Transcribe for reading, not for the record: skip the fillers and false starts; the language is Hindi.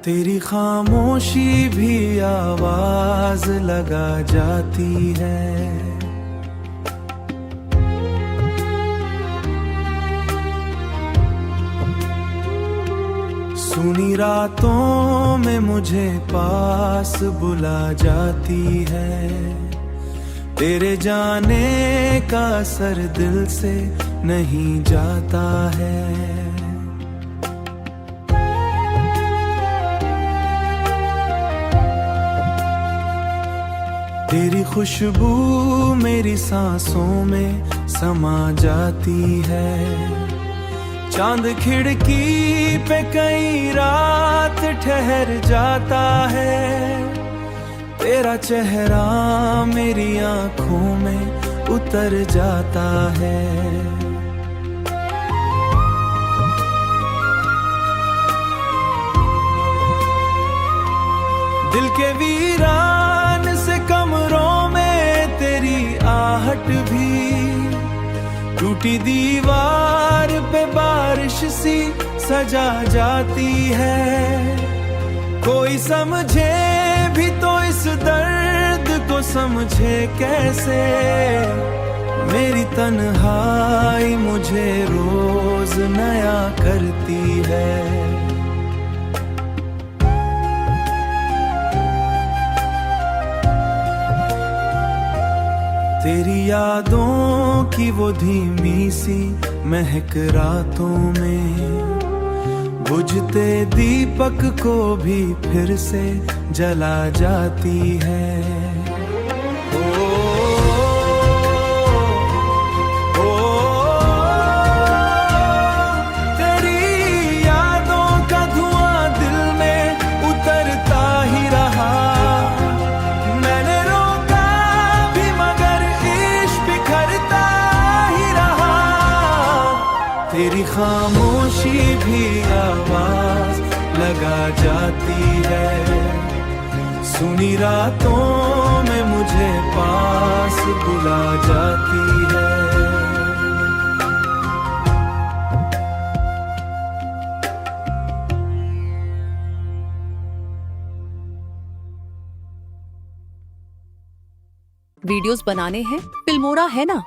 तेरी खामोशी भी आवाज लगा जाती है। सुनी रातों में मुझे पास बुला जाती है। तेरे जाने का असर दिल से नहीं जाता है। तेरी खुशबू मेरी सांसों में समा जाती है। चांद खिड़की पे कई रात ठहर जाता है। तेरा चेहरा मेरी आंखों में उतर जाता है। दिल के वीरान से कमरों में तेरी आहट भी, टूटी दीवार पे बारिश सी सजा जाती है। कोई समझे भी तो इस दर्द को समझे कैसे। मेरी तन्हाई मुझे रोज नया करती है। तेरी यादों की वो धीमी सी महक रातों में, बुझते दीपक को भी फिर से जला जाती है। तेरी यादों का धुआं दिल में उतरता ही रहा। मैंने रोका भी मगर इश्क बिखरता ही रहा। तेरी खामोशी भी आवाज लगा जाती है। सुनी रातों में मुझे पास बुला जाती है। वीडियोस बनाने हैं फिल्मोरा है ना।